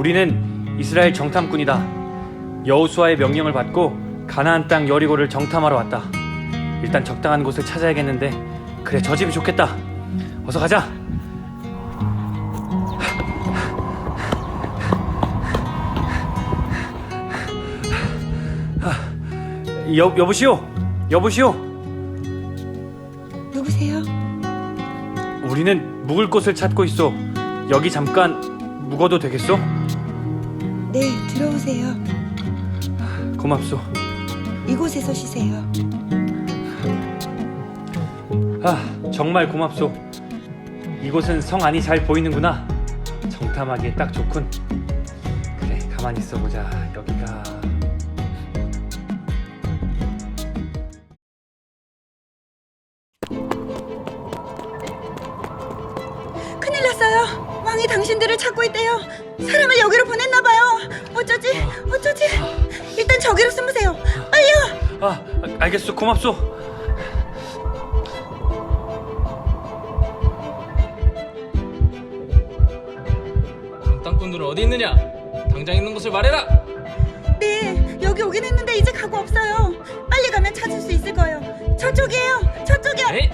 우리는 이스라엘 정탐꾼이다. 여호수아의 명령을 받고 가나안 땅 여리고를 정탐하러 왔다. 일단 적당한 곳을 찾아야겠는데, 그래, 저 집이 좋겠다. 어서 가자. 여보시오? 여보시오? 누구세요? 우리는 묵을 곳을 찾고 있어. 여기 잠깐 묵어도 되겠소? 네, 들어오세요. 고맙소. 이곳에서 쉬세요. 정말 고맙소. 이곳은 성 안이 잘 보이는구나. 정탐하기에 딱 좋군. 그래, 가만히 있어보자. 여기가... 큰일 났어요. 왕이 당신들을 찾고 있대요. 사람을 여기로 보냈나봐요. 어쩌지? 일단 저기로 숨으세요. 빨리요. 알겠소. 고맙소. 정탐꾼들은 어디 있느냐? 당장 있는 곳을 말해라. 네, 여기 오긴 했는데 이제 가고 없어요. 빨리 가면 찾을 수 있을 거예요. 저쪽이에요. 저쪽이요. 에이?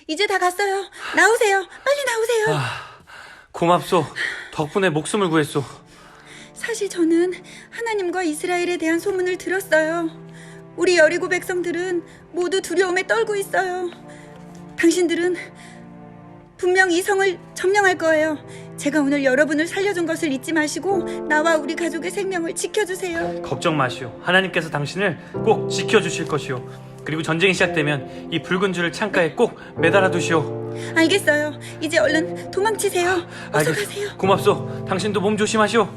이제 다 갔어요. 나오세요. 빨리 나오세요. 고맙소. 덕분에 목숨을 구했소. 사실 저는 하나님과 이스라엘에 대한 소문을 들었어요. 우리 여리고 백성들은 모두 두려움에 떨고 있어요. 당신들은 분명 이 성을 점령할 거예요. 제가 오늘 여러분을 살려준 것을 잊지 마시고 나와 우리 가족의 생명을 지켜주세요. 걱정 마시오. 하나님께서 당신을 꼭 지켜주실 것이오. 그리고 전쟁이 시작되면 이 붉은 줄을 창가에 꼭 매달아 두시오. 알겠어요. 이제 얼른 도망치세요. 어서 가세요. 고맙소. 당신도 몸 조심하시오.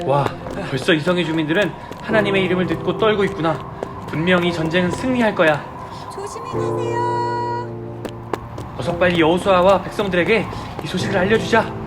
와, 벌써 이 성의 주민들은 하나님의 이름을 듣고 떨고 있구나. 분명히 전쟁은 승리할 거야. 조심히 가세요. 어서 빨리 여호수아와 백성들에게 이 소식을 알려주자.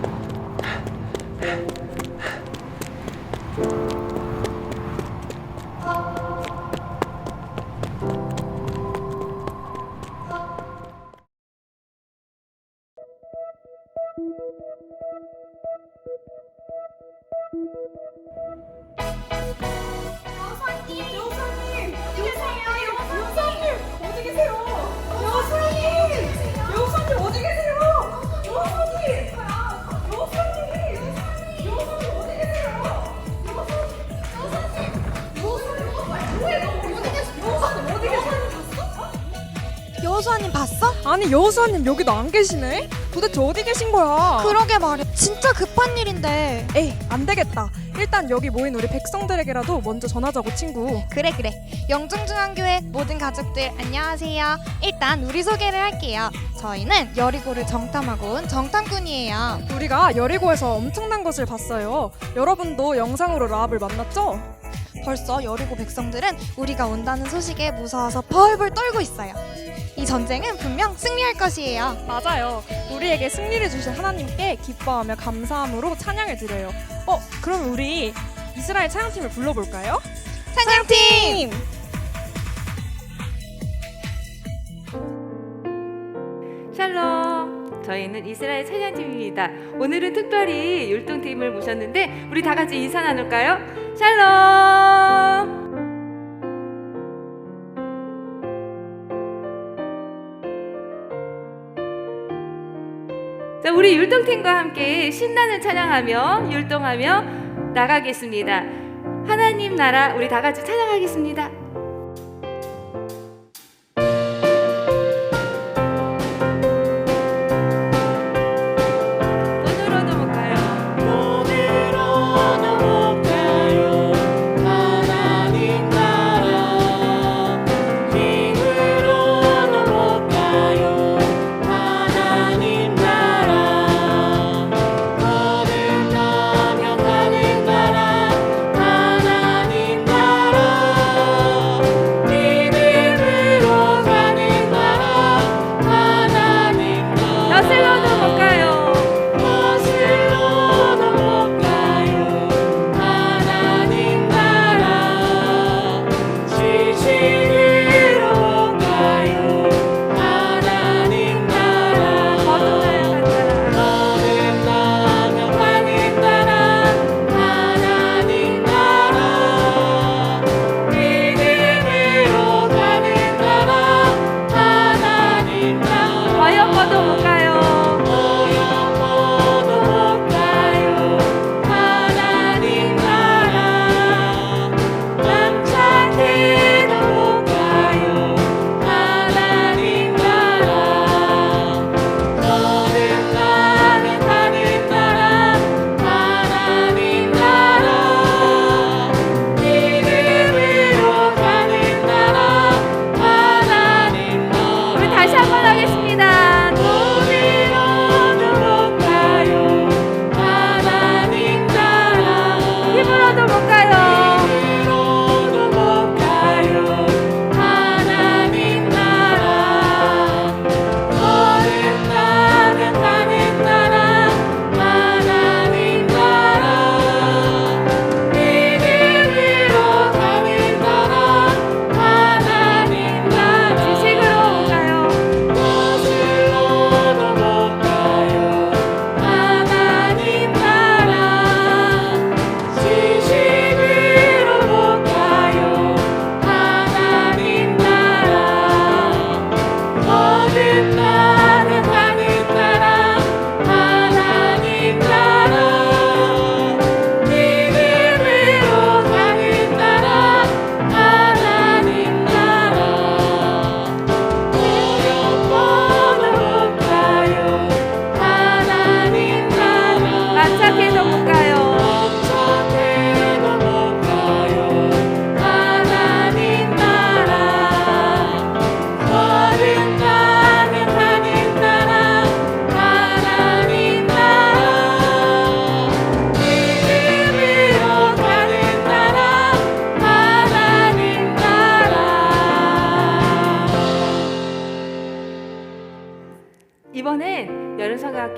여호수아님 봤어? 아니 여호수아님 여기도 안 계시네? 도대체 어디 계신 거야? 그러게 말이야. 진짜 급한 일인데. 에이 안 되겠다. 일단 여기 모인 우리 백성들에게라도 먼저 전하자고 친구. 그래. 영중중앙교회 모든 가족들 안녕하세요. 일단 우리 소개를 할게요. 저희는 여리고를 정탐하고 온 정탐꾼이에요. 우리가 여리고에서 엄청난 것을 봤어요. 여러분도 영상으로 라합을 만났죠? 벌써 여리고 백성들은 우리가 온다는 소식에 무서워서 벌벌 떨고 있어요. 이 전쟁은 분명 승리할 것이에요. 맞아요. 우리에게 승리를 주신 하나님께 기뻐하며 감사함으로 찬양을 드려요. 그럼 우리 이스라엘 찬양팀을 불러볼까요? 찬양팀! 샬롬, 저희는 이스라엘 찬양팀입니다. 오늘은 특별히 율동팀을 모셨는데 우리 다 같이 인사 나눌까요? 샬롬! 자, 우리 율동팀과 함께 신나는 찬양하며 율동하며 나가겠습니다. 하나님 나라 우리 다 같이 찬양하겠습니다.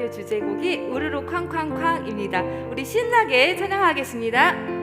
오늘의 주제곡이 우르르 쾅쾅쾅입니다. 우리 신나게 찬양하겠습니다.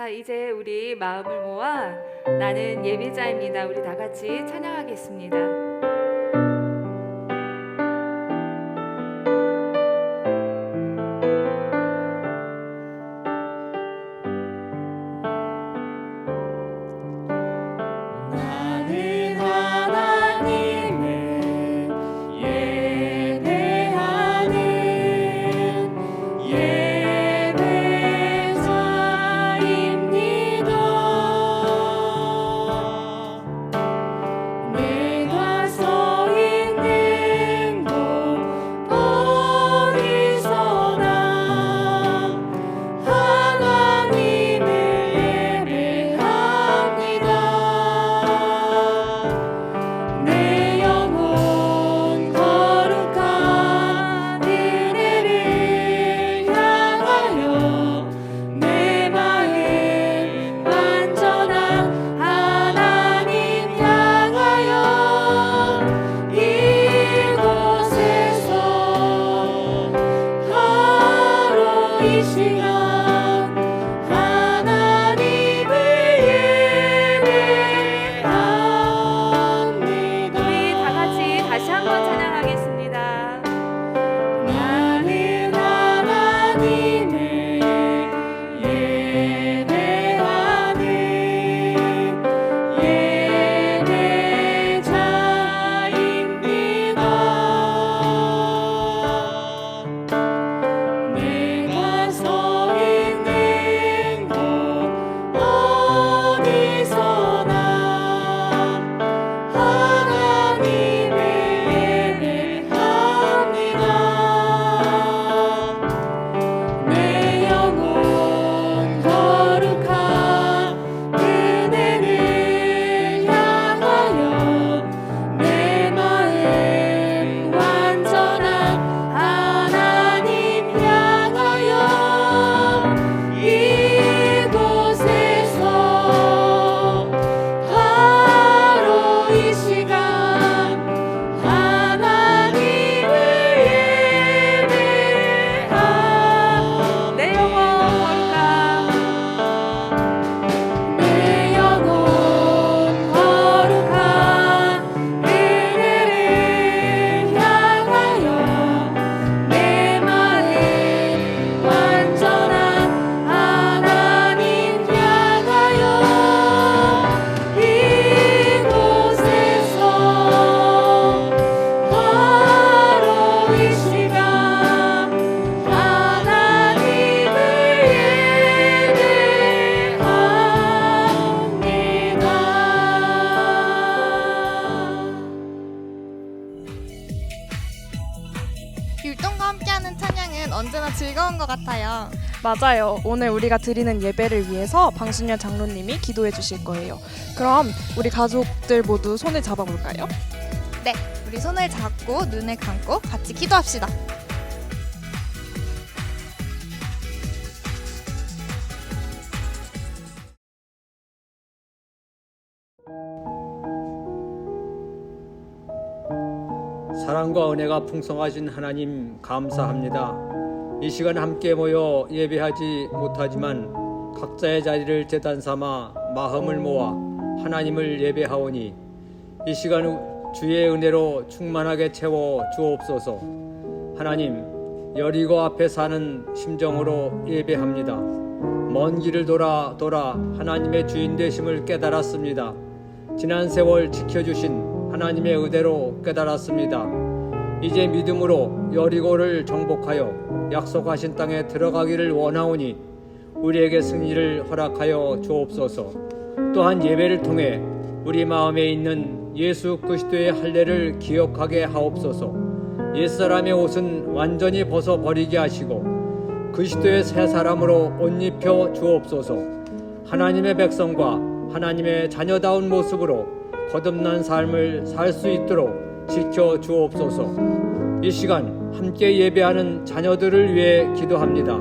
자, 이제 우리 마음을 모아 나는 예배자입니다. 우리 다 같이 찬양하겠습니다. 율동과 함께하는 찬양은 언제나 즐거운 것 같아요. 맞아요. 오늘 우리가 드리는 예배를 위해서 방순열 장로님이 기도해 주실 거예요. 그럼 우리 가족들 모두 손을 잡아볼까요? 네, 우리 손을 잡고 눈을 감고 같이 기도합시다. 사랑과 은혜가 풍성하신 하나님 감사합니다. 이 시간 함께 모여 예배하지 못하지만 각자의 자리를 제단 삼아 마음을 모아 하나님을 예배하오니 이 시간 주의 은혜로 충만하게 채워 주옵소서. 하나님, 여리고 앞에 사는 심정으로 예배합니다. 먼 길을 돌아 하나님의 주인 되심을 깨달았습니다. 지난 세월 지켜주신 하나님의 의대로 깨달았습니다. 이제 믿음으로 여리고를 정복하여 약속하신 땅에 들어가기를 원하오니 우리에게 승리를 허락하여 주옵소서. 또한 예배를 통해 우리 마음에 있는 예수 그리스도의 할례를 기억하게 하옵소서. 옛사람의 옷은 완전히 벗어버리게 하시고 그리스도의 새 사람으로 옷 입혀 주옵소서. 하나님의 백성과 하나님의 자녀다운 모습으로 거듭난 삶을 살 수 있도록 지켜 주옵소서. 이 시간 함께 예배하는 자녀들을 위해 기도합니다.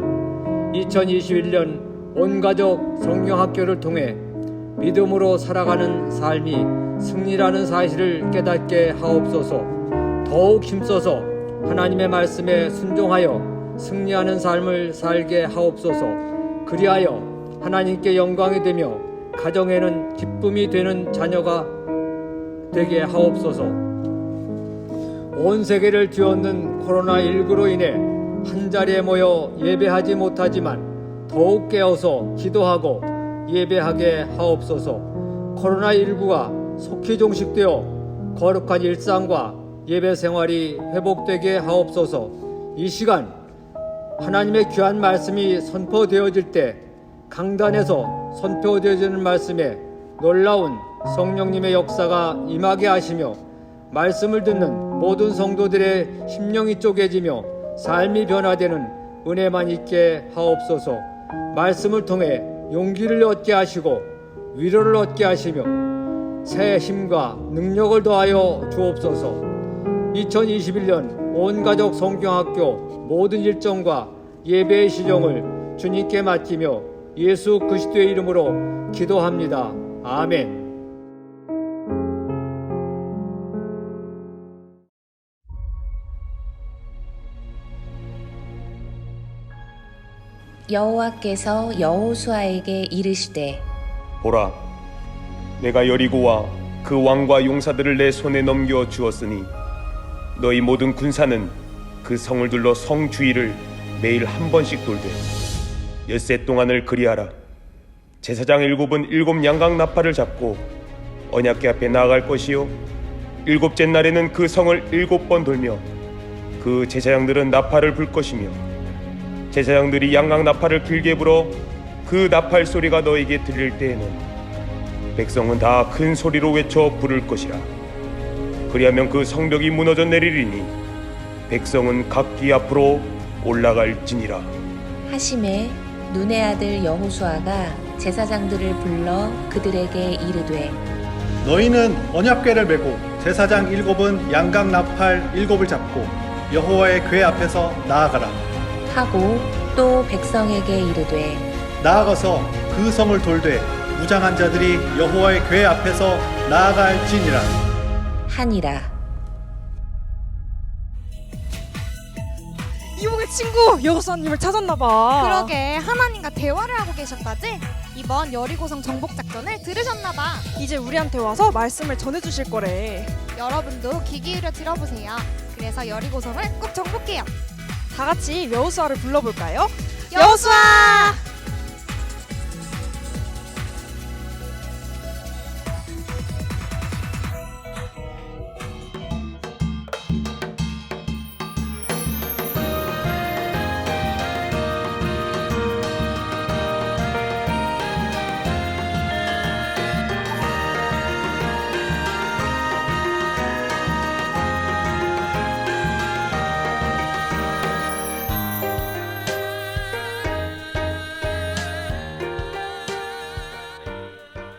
2021년 온 가족 성경학교를 통해 믿음으로 살아가는 삶이 승리라는 사실을 깨닫게 하옵소서. 더욱 힘써서 하나님의 말씀에 순종하여 승리하는 삶을 살게 하옵소서. 그리하여 하나님께 영광이 되며 가정에는 기쁨이 되는 자녀가 되게 하옵소서. 온 세계를 뒤엎는 코로나19로 인해 한자리에 모여 예배하지 못하지만 더욱 깨어서 기도하고 예배하게 하옵소서. 코로나19가 속히 종식되어 거룩한 일상과 예배 생활이 회복되게 하옵소서. 이 시간 하나님의 귀한 말씀이 선포되어질 때 강단에서 선포되어지는 말씀에 놀라운 성령님의 역사가 임하게 하시며 말씀을 듣는 모든 성도들의 심령이 쪼개지며 삶이 변화되는 은혜만 있게 하옵소서. 말씀을 통해 용기를 얻게 하시고 위로를 얻게 하시며 새 힘과 능력을 더하여 주옵소서. 2021년 온가족 성경학교 모든 일정과 예배의 시정을 주님께 맡기며 예수 그리스도의 이름으로 기도합니다. 아멘. 여호와께서 여호수아에게 이르시되 보라, 내가 여리고와 그 왕과 용사들을 내 손에 넘겨 주었으니 너희 모든 군사는 그 성을 둘러 성 주위를 매일 한 번씩 돌되 엿새 동안을 그리하라. 제사장 7은 7 양각 나팔을 잡고 언약궤 앞에 나아갈 것이요 7째 날에는 그 성을 7번 돌며 그 제사장들은 나팔을 불 것이며 제사장들이 양각 나팔을 길게 불어 그 나팔 소리가 너에게 들릴 때에는 백성은 다 큰 소리로 외쳐 부를 것이라. 그리하면 그 성벽이 무너져 내리리니 백성은 각기 앞으로 올라갈지니라. 하심에 눈의 아들 여호수아가 제사장들을 불러 그들에게 이르되 너희는 언약궤를 메고 제사장 7은 양각 나팔 7을 잡고 여호와의 궤 앞에서 나아가라 하고 또 백성에게 이르되 나아가서 그 성을 돌되 무장한 자들이 여호와의 궤 앞에서 나아갈지니라 하니라. 이복의 친구 여호수아님을 찾았나봐. 그러게 하나님과 대화를 하고 계셨다지? 이번 여리고성 정복 작전을 들으셨나봐. 이제 우리한테 와서 말씀을 전해주실 거래. 여러분도 귀 기울여 들어보세요. 그래서 여리고성을 꼭 정복해요. 다 같이 여호수아를 불러볼까요? 여호수아!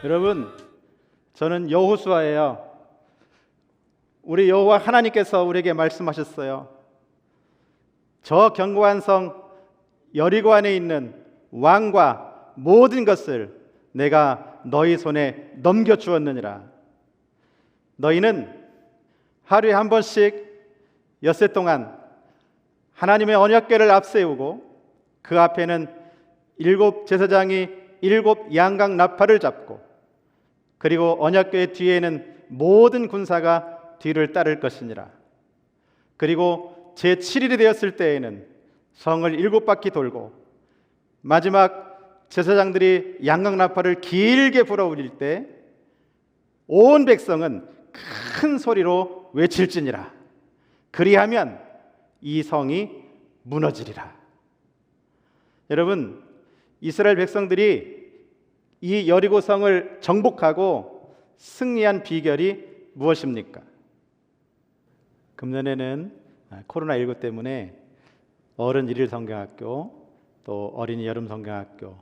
여러분, 저는 여호수아예요. 우리 여호와 하나님께서 우리에게 말씀하셨어요. 저 견고한 성 여리고 안에 있는 왕과 모든 것을 내가 너희 손에 넘겨주었느니라. 너희는 하루에 한 번씩 엿새 동안 하나님의 언약궤를 앞세우고 그 앞에는 7 제사장이 7 양각 나팔을 잡고 그리고 언약궤 뒤에는 모든 군사가 뒤를 따를 것이니라. 그리고 제7일이 되었을 때에는 성을 7바퀴 돌고 마지막 제사장들이 양각 나팔을 길게 불어 울릴 때 온 백성은 큰 소리로 외칠지니라. 그리하면 이 성이 무너지리라. 여러분, 이스라엘 백성들이 이 여리고 성을 정복하고 승리한 비결이 무엇입니까? 금년에는 코로나19 때문에 어른 일일 성경학교 또 어린이 여름 성경학교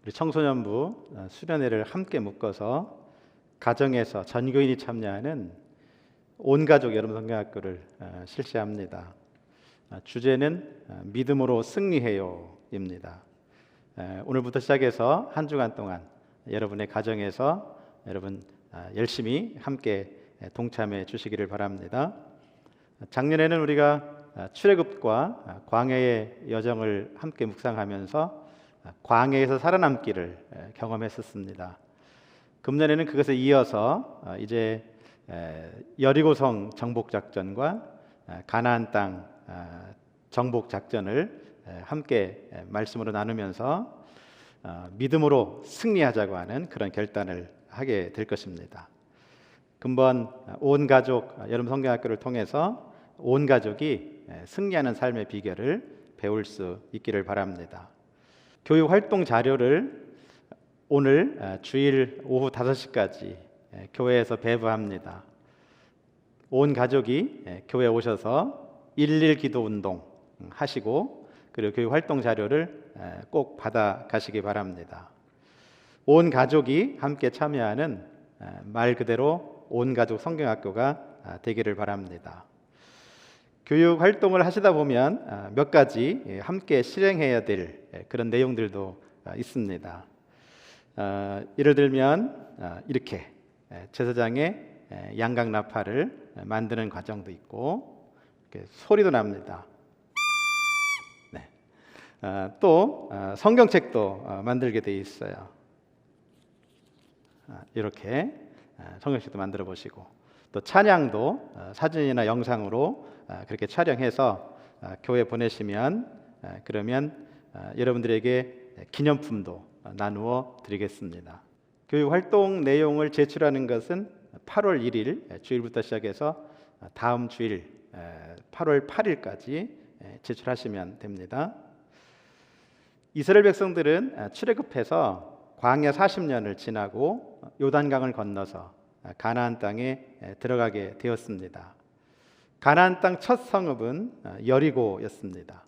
우리 청소년부 수련회를 함께 묶어서 가정에서 전교인이 참여하는 온가족 여름 성경학교를 실시합니다. 주제는 믿음으로 승리해요입니다. 오늘부터 시작해서 한 주간 동안 여러분의 가정에서 여러분 열심히 함께 동참해 주시기를 바랍니다. 작년에는 우리가 출애굽과 광야의 여정을 함께 묵상하면서 광야에서 살아남기를 경험했었습니다. 금년에는 그것에 이어서 이제 여리고성 정복 작전과 가나안 땅 정복 작전을 함께 말씀으로 나누면서 믿음으로 승리하자고 하는 그런 결단을 하게 될 것입니다. 금번 온 가족 여름 성경학교를 통해서 온 가족이 승리하는 삶의 비결을 배울 수 있기를 바랍니다. 교육 활동 자료를 오늘 주일 오후 5시까지 교회에서 배부합니다. 온 가족이 교회에 오셔서 1.1 기도 운동 하시고 그리고 교육 활동 자료를 꼭 받아 가시기 바랍니다. 온 가족이 함께 참여하는 말 그대로 온 가족 성경학교가 되기를 바랍니다. 교육 활동을 하시다 보면 몇 가지 함께 실행해야 될 그런 내용들도 있습니다. 예를 들면 이렇게 제사장의 양각 나팔을 만드는 과정도 있고 이렇게 소리도 납니다. 네. 또 성경책도 만들게 돼 있어요. 이렇게 성경책도 만들어 보시고 또 찬양도 사진이나 영상으로 그렇게 촬영해서 교회 보내시면 그러면 여러분들에게 기념품도 나누어 드리겠습니다. 교육 활동 내용을 제출하는 것은 8월 1일 주일부터 시작해서 다음 주일 8월 8일까지 제출하시면 됩니다. 이스라엘 백성들은 출애굽해서 광야 40년을 지나고 요단강을 건너서 가나안 땅에 들어가게 되었습니다. 가나안 땅 첫 성읍은 여리고였습니다.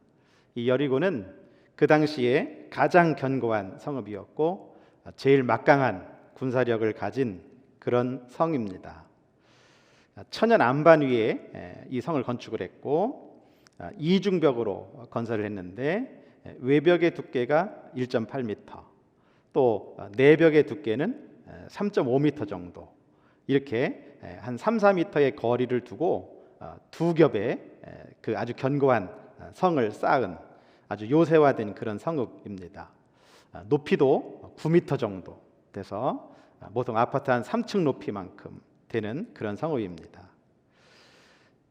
이 여리고는 그 당시에 가장 견고한 성읍이었고 제일 막강한 군사력을 가진 그런 성입니다. 천연 안반 위에 이 성을 건축을 했고 이중벽으로 건설을 했는데 외벽의 두께가 1.8m, 또 내벽의 두께는 3.5m 정도, 이렇게 한 3, 4m의 거리를 두고 두 겹의 그 아주 견고한 성을 쌓은 아주 요새화된 그런 성읍입니다. 높이도 9m 정도 돼서 보통 아파트 한 3층 높이만큼 되는 그런 성읍입니다.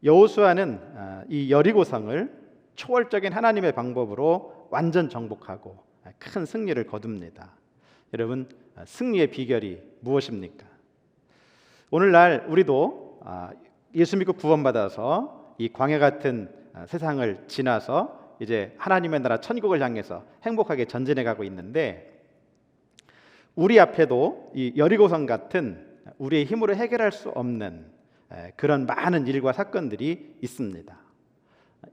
여호수아는 이 여리고성을 초월적인 하나님의 방법으로 완전 정복하고 큰 승리를 거둡니다. 여러분, 승리의 비결이 무엇입니까? 오늘날 우리도 예수 믿고 구원받아서 이 광야 같은 세상을 지나서 이제 하나님의 나라 천국을 향해서 행복하게 전진해 가고 있는데, 우리 앞에도 이 여리고성 같은 우리의 힘으로 해결할 수 없는 그런 많은 일과 사건들이 있습니다.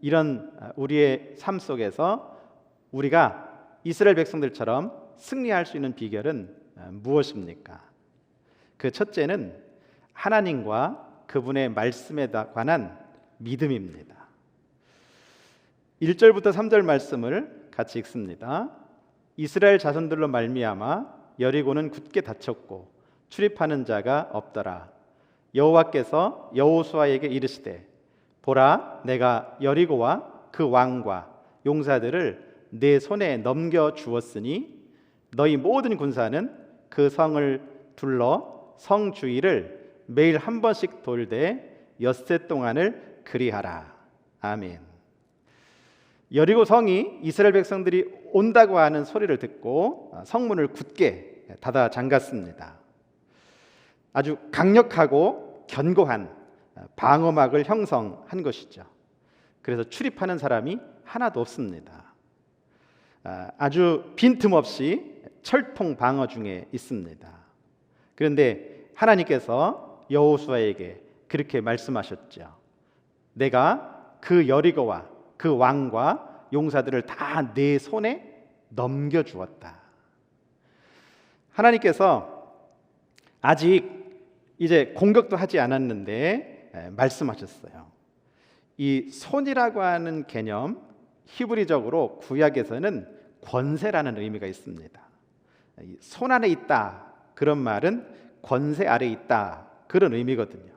이런 우리의 삶 속에서 우리가 이스라엘 백성들처럼 승리할 수 있는 비결은 무엇입니까? 그 첫째는 하나님과 그분의 말씀에 관한 믿음입니다. 1절부터 3절 말씀을 같이 읽습니다. 이스라엘 자손들로 말미암아 여리고는 굳게 닫혔고 출입하는 자가 없더라. 여호와께서 여호수아에게 이르시되 보라, 내가 여리고와 그 왕과 용사들을 내 손에 넘겨 주었으니 너희 모든 군사는 그 성을 둘러 성 주위를 매일 한 번씩 돌되 엿새 동안을 그리하라. 아멘. 여리고 성이 이스라엘 백성들이 온다고 하는 소리를 듣고 성문을 굳게 닫아 잠갔습니다. 아주 강력하고 견고한 방어막을 형성한 것이죠. 그래서 출입하는 사람이 하나도 없습니다. 아주 빈틈없이 철통 방어 중에 있습니다. 그런데 하나님께서 여호수아에게 그렇게 말씀하셨죠. 내가 그 여리고와 그 왕과 용사들을 다 내 손에 넘겨주었다. 하나님께서 아직 이제 공격도 하지 않았는데 말씀하셨어요. 이 손이라고 하는 개념, 히브리적으로 구약에서는 권세라는 의미가 있습니다. 손 안에 있다, 그런 말은 권세 아래 있다, 그런 의미거든요.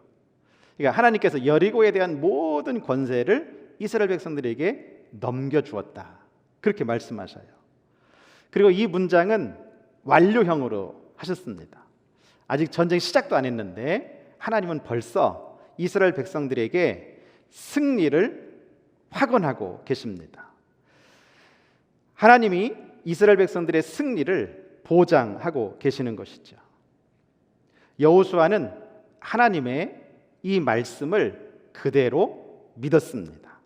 그러니까 하나님께서 여리고에 대한 모든 권세를 이스라엘 백성들에게 넘겨주었다, 그렇게 말씀하셔요. 그리고 이 문장은 완료형으로 하셨습니다. 아직 전쟁 시작도 안 했는데 하나님은 벌써 이스라엘 백성들에게 승리를 확언하고 계십니다. 하나님이 이스라엘 백성들의 승리를 보장하고 계시는 것이죠. 여호수아는 하나님의 이 말씀을 그대로 믿었습니다.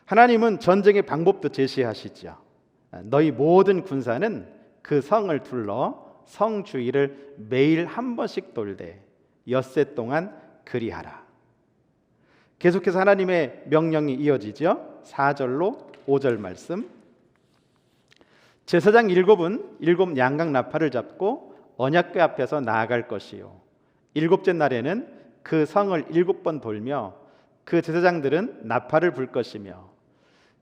하나님은 전쟁의 방법도 제시하시죠. 너희 모든 군사는 그 성을 둘러 성 주위를 매일 한 번씩 돌되 엿새 동안 그리하라. 계속해서 하나님의 명령이 이어지죠. 4절로 5절 말씀. 제사장 일곱은 일곱 양각 나팔을 잡고 언약궤 앞에서 나아갈 것이요, 일곱째 날에는 그 성을 7번 돌며 그 제사장들은 나팔을 불 것이며,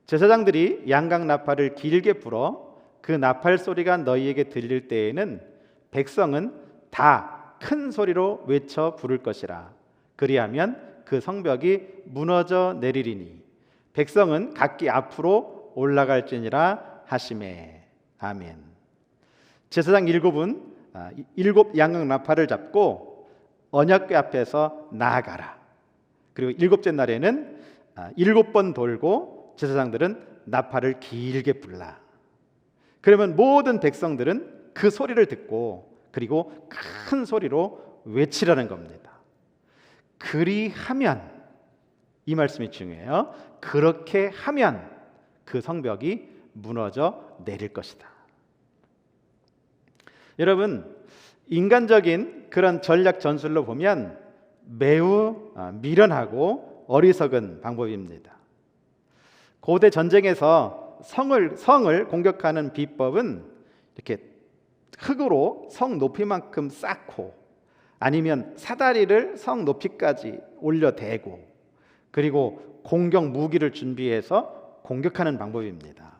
제사장들이 양각 나팔을 길게 불어 그 나팔 소리가 너희에게 들릴 때에는 백성은 다 큰 소리로 외쳐 부를 것이라. 그리하면 그 성벽이 무너져 내리리니 백성은 각기 앞으로 올라갈지니라 하시매. 아멘. 제사장 일곱은 일곱 양각 나팔을 잡고 언약궤 앞에서 나아가라. 그리고 일곱째 날에는 7번 돌고 제사장들은 나팔을 길게 불라. 그러면 모든 백성들은 그 소리를 듣고 그리고 큰 소리로 외치라는 겁니다. 그리하면, 이 말씀이 중요해요. 그렇게 하면 그 성벽이 무너져 내릴 것이다. 여러분, 인간적인 그런 전략 전술로 보면 매우 미련하고 어리석은 방법입니다. 고대 전쟁에서 성을 공격하는 비법은 이렇게 흙으로 성 높이만큼 쌓고, 아니면 사다리를 성 높이까지 올려대고, 그리고 공격 무기를 준비해서 공격하는 방법입니다.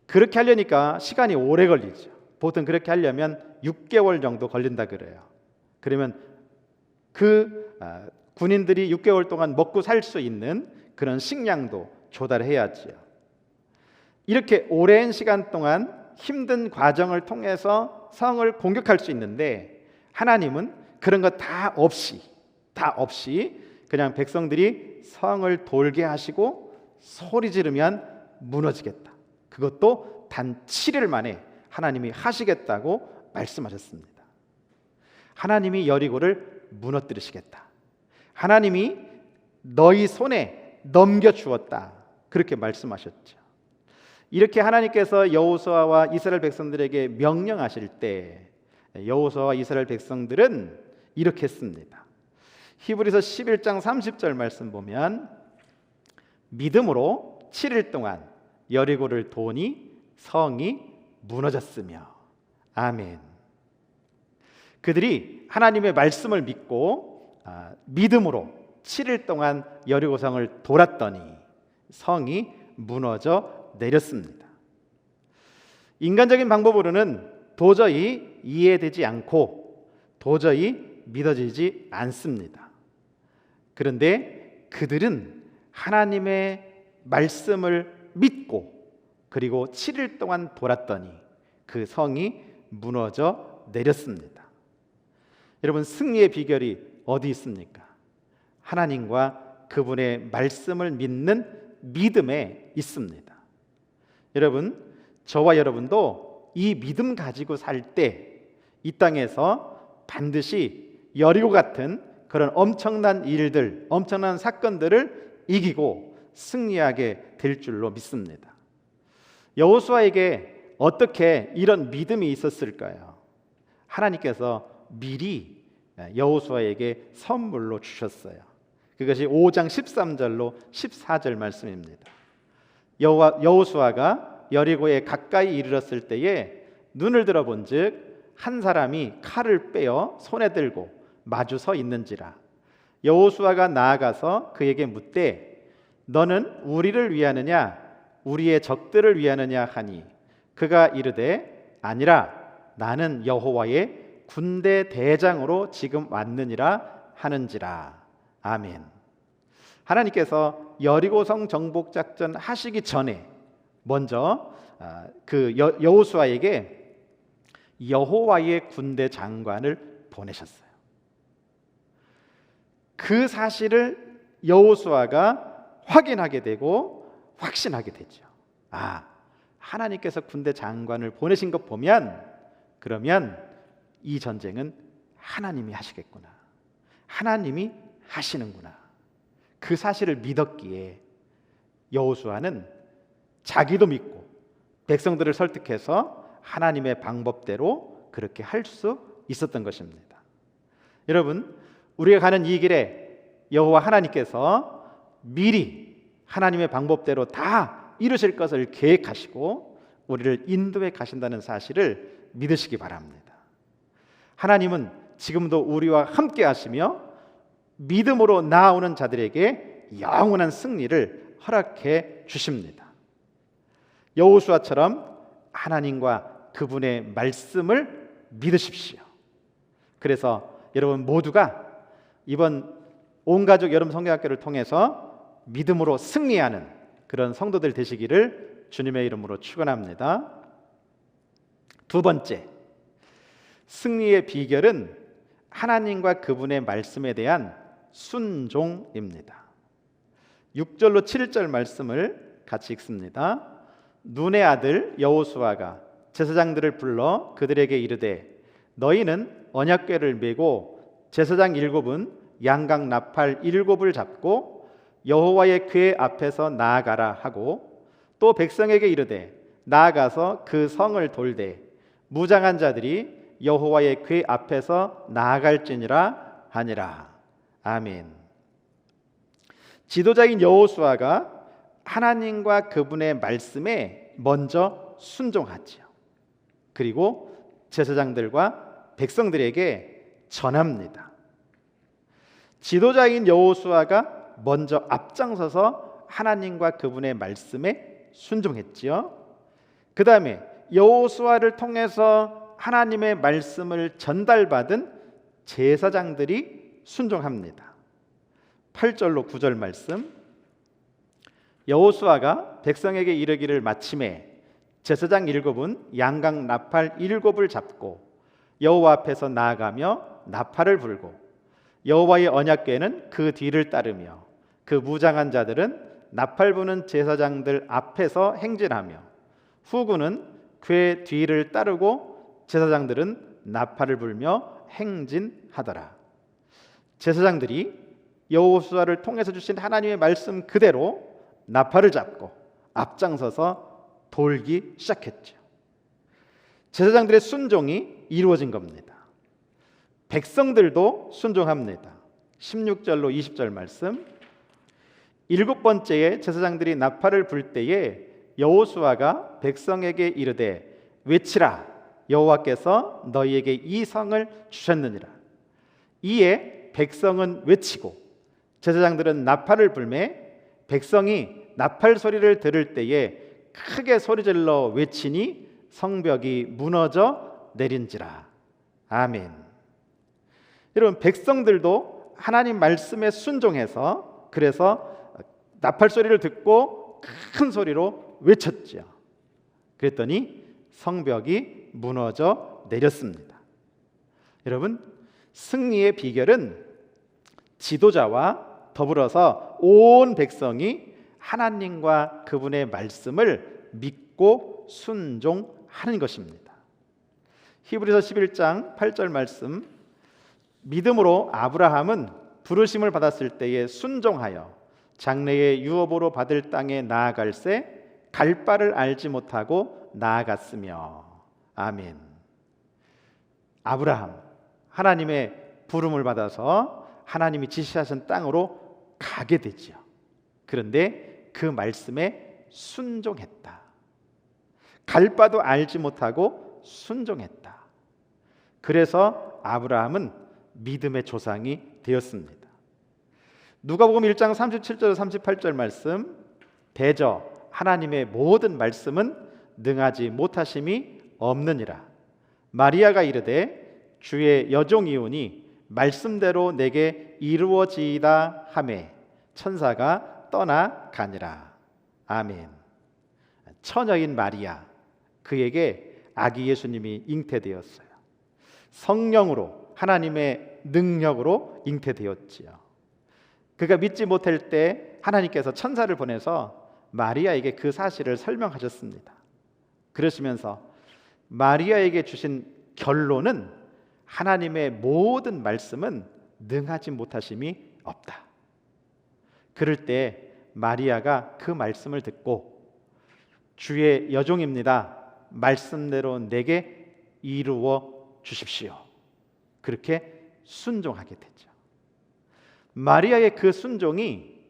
그렇게 하려니까 시간이 오래 걸리죠. 보통 그렇게 하려면 6개월 정도 걸린다 그래요. 그러면 그 군인들이 6개월 동안 먹고 살 수 있는 그런 식량도 조달해야지요. 이렇게 오랜 시간 동안 힘든 과정을 통해서 성을 공격할 수 있는데, 하나님은 그런 거 다 없이 그냥 백성들이 성을 돌게 하시고 소리 지르면 무너지겠다, 그것도 단 7일 만에 하나님이 하시겠다고 말씀하셨습니다. 하나님이 여리고를 무너뜨리시겠다, 하나님이 너희 손에 넘겨주었다, 그렇게 말씀하셨죠. 이렇게 하나님께서 여호수아와 이스라엘 백성들에게 명령하실 때 여호수아와 이스라엘 백성들은 이렇게 했습니다. 히브리서 11장 30절 말씀 보면, 믿음으로 7일 동안 여리고를 도니 성이 무너졌으며. 아멘. 그들이 하나님의 말씀을 믿고 믿음으로 7일 동안 여리고성을 돌았더니 성이 무너져 내렸습니다. 인간적인 방법으로는 도저히 이해되지 않고 도저히 믿어지지 않습니다. 그런데 그들은 하나님의 말씀을 믿고 그리고 7일 동안 돌았더니 그 성이 무너져 내렸습니다. 여러분, 승리의 비결이 어디 있습니까? 하나님과 그분의 말씀을 믿는 믿음에 있습니다. 여러분, 저와 여러분도 이 믿음 가지고 살 때 이 땅에서 반드시 여리고 같은 그런 엄청난 일들, 엄청난 사건들을 이기고 승리하게 될 줄로 믿습니다. 여호수아에게 어떻게 이런 믿음이 있었을까요? 하나님께서 미리 여호수아에게 선물로 주셨어요. 그것이 5장 13절로 14절 말씀입니다. 여호수아가 여리고에 가까이 이르렀을 때에 눈을 들어본즉 한 사람이 칼을 빼어 손에 들고 마주 서 있는지라. 여호수아가 나아가서 그에게 묻되 너는 우리를 위하느냐 우리의 적들을 위하느냐 하니 그가 이르되 아니라 나는 여호와의 군대 대장으로 지금 왔느니라 하는지라. 아멘. 하나님께서 여리고성 정복 작전 하시기 전에 먼저 그 여호수아에게 여호와의 군대 장관을 보내셨어요. 그 사실을 여호수아가 확인하게 되고 확신하게 되죠. 하나님께서 군대 장관을 보내신 것 보면 그러면 이 전쟁은 하나님이 하시겠구나. 하나님이 하시는구나. 그 사실을 믿었기에 여호수아는 자기도 믿고 백성들을 설득해서 하나님의 방법대로 그렇게 할 수 있었던 것입니다. 여러분, 우리가 가는 이 길에 여호와 하나님께서 미리 하나님의 방법대로 다 이루실 것을 계획하시고 우리를 인도해 가신다는 사실을 믿으시기 바랍니다. 하나님은 지금도 우리와 함께 하시며 믿음으로 나아오는 자들에게 영원한 승리를 허락해 주십니다. 여호수아처럼 하나님과 그분의 말씀을 믿으십시오. 그래서 여러분 모두가 이번 온가족 여름 성경학교를 통해서 믿음으로 승리하는 그런 성도들 되시기를 주님의 이름으로 축원합니다. 두 번째, 승리의 비결은 하나님과 그분의 말씀에 대한 순종입니다. 6절로 7절 말씀을 같이 읽습니다. 눈의 아들 여호수아가 제사장들을 불러 그들에게 이르되 너희는 언약궤를 메고 제사장 7은 양각 나팔 7을 잡고 여호와의 궤 앞에서 나아가라 하고 또 백성에게 이르되 나아가서 그 성을 돌되 무장한 자들이 여호와의 궤 앞에서 나아갈지니라 하니라. 아멘. 지도자인 여호수아가 하나님과 그분의 말씀에 먼저 순종하지요. 그리고 제사장들과 백성들에게 전합니다. 지도자인 여호수아가 먼저 앞장서서 하나님과 그분의 말씀에 순종했지요. 그 다음에 여호수아를 통해서 하나님의 말씀을 전달받은 제사장들이 순종합니다. 8절로 9절 말씀. 여호수아가 백성에게 이르기를 마침에 제사장 7은 양각 나팔 7을 잡고 여호와 앞에서 나아가며 나팔을 불고 여호와의 언약궤는 그 뒤를 따르며 그 무장한 자들은 나팔 부는 제사장들 앞에서 행진하며 후군은 궤 뒤를 따르고 제사장들은 나팔을 불며 행진하더라. 제사장들이 여호수아를 통해서 주신 하나님의 말씀 그대로 나팔을 잡고 앞장서서 돌기 시작했죠. 제사장들의 순종이 이루어진 겁니다. 백성들도 순종합니다. 16절로 20절 말씀. 7번째에 제사장들이 나팔을 불 때에 여호수아가 백성에게 이르되 외치라 여호와께서 너희에게 이 성을 주셨느니라. 이에 백성은 외치고 제사장들은 나팔을 불매 백성이 나팔 소리를 들을 때에 크게 소리질러 외치니 성벽이 무너져 내린지라. 아멘. 여러분, 백성들도 하나님 말씀에 순종해서 그래서 나팔 소리를 듣고 큰 소리로 외쳤지요. 그랬더니 성벽이 무너져 내렸습니다. 여러분, 승리의 비결은 지도자와 더불어서 온 백성이 하나님과 그분의 말씀을 믿고 순종하는 것입니다. 히브리서 11장 8절 말씀, 믿음으로 아브라함은 부르심을 받았을 때에 순종하여 장래의 유업으로 받을 땅에 나아갈새 갈 바를 알지 못하고 나아갔으며. 아멘. 아브라함, 하나님의 부름을 받아서 하나님이 지시하신 땅으로 가게 되지요. 그런데 그 말씀에 순종했다. 갈 바도 알지 못하고 순종했다. 그래서 아브라함은 믿음의 조상이 되었습니다. 누가복음 1장 37절 38절 말씀, 대저 하나님의 모든 말씀은 능하지 못하심이 없느니라. 마리아가 이르되 주의 여종이오니 말씀대로 내게 이루어지이다 하매 천사가 떠나가니라. 아멘. 처녀인 마리아, 그에게 아기 예수님이 잉태되었어요. 성령으로, 하나님의 능력으로 잉태되었지요. 그가 믿지 못할 때 하나님께서 천사를 보내서 마리아에게 그 사실을 설명하셨습니다. 그러시면서 마리아에게 주신 결론은 하나님의 모든 말씀은 능하지 못하심이 없다. 그럴 때 마리아가 그 말씀을 듣고 주의 여종입니다. 말씀대로 내게 이루어 주십시오. 그렇게 순종하게 되죠. 마리아의 그 순종이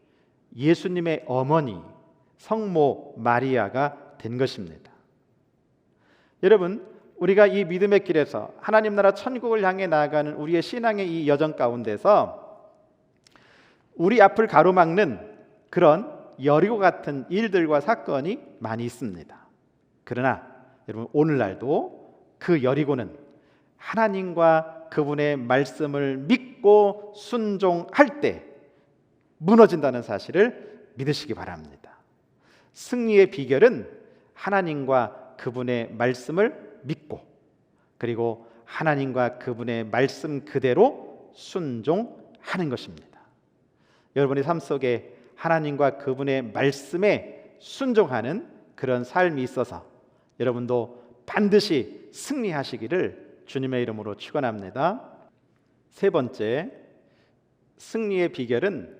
예수님의 어머니 성모 마리아가 된 것입니다. 여러분, 우리가 이 믿음의 길에서 하나님 나라 천국을 향해 나아가는 우리의 신앙의 이 여정 가운데서 우리 앞을 가로막는 그런 여리고 같은 일들과 사건이 많이 있습니다. 그러나 여러분, 오늘날도 그 여리고는 하나님과 그분의 말씀을 믿고 순종할 때 무너진다는 사실을 믿으시기 바랍니다. 승리의 비결은 하나님과 그분의 말씀을 믿고 그리고 하나님과 그분의 말씀 그대로 순종하는 것입니다. 여러분의 삶 속에 하나님과 그분의 말씀에 순종하는 그런 삶이 있어서 여러분도 반드시 승리하시기를 주님의 이름으로 축원합니다. 세 번째, 승리의 비결은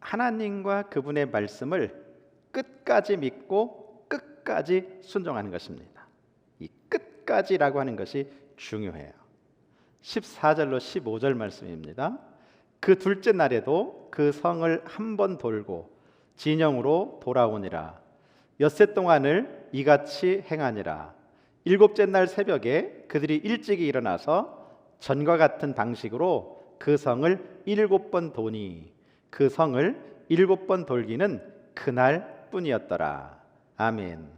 하나님과 그분의 말씀을 끝까지 믿고 끝까지 순종하는 것입니다. 이 끝까지라고 하는 것이 중요해요. 14절로 15절 말씀입니다. 그 둘째 날에도 그 성을 한 번 돌고 진영으로 돌아오니라. 엿새 동안을 이같이 행하니라. 일곱째 날 새벽에 그들이 일찍이 일어나서 전과 같은 방식으로 그 성을 7번 도니 그 성을 7번 돌기는 그날 뿐이었더라. 아멘.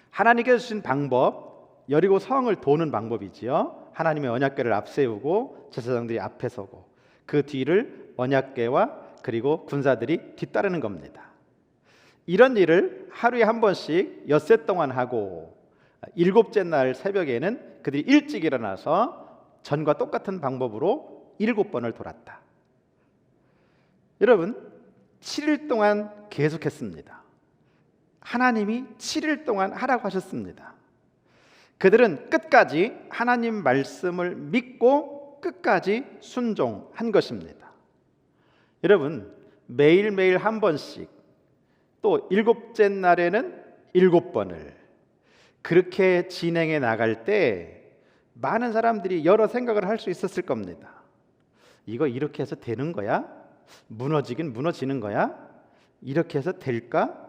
하나님께서 주신 방법, 여리고 성을 도는 방법이지요. 하나님의 언약궤를 앞세우고 제사장들이 앞에 서고 그 뒤를 언약궤와 그리고 군사들이 뒤따르는 겁니다. 이런 일을 하루에 한 번씩 엿새 동안 하고 일곱째 날 새벽에는 그들이 일찍 일어나서 전과 똑같은 방법으로 7번을 돌았다. 여러분, 7일 동안 계속했습니다. 하나님이 7일 동안 하라고 하셨습니다. 그들은 끝까지 하나님 말씀을 믿고 끝까지 순종한 것입니다. 여러분, 매일매일 한 번씩 또 일곱째 날에는 7번을 그렇게 진행해 나갈 때 많은 사람들이 여러 생각을 할 수 있었을 겁니다. 이거 이렇게 해서 되는 거야? 무너지긴 무너지는 거야? 이렇게 해서 될까?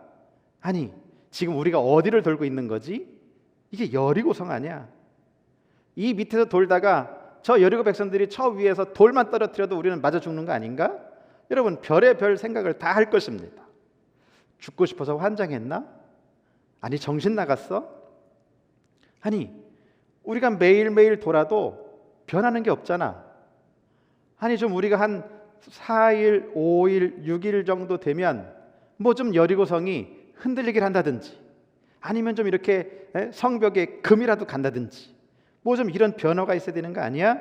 아니, 지금 우리가 어디를 돌고 있는 거지? 이게 여리고성 아니야. 이 밑에서 돌다가 저 여리고 백성들이 저 위에서 돌만 떨어뜨려도 우리는 맞아 죽는 거 아닌가? 여러분, 별의별 생각을 다 할 것입니다. 죽고 싶어서 환장했나? 아니, 정신 나갔어? 아니, 우리가 매일매일 돌아도 변하는 게 없잖아. 아니, 좀 우리가 한 4일, 5일, 6일 정도 되면 뭐 좀 여리고성이 흔들리길 한다든지, 아니면 좀 이렇게 성벽에 금이라도 간다든지, 뭐 좀 이런 변화가 있어야 되는 거 아니야?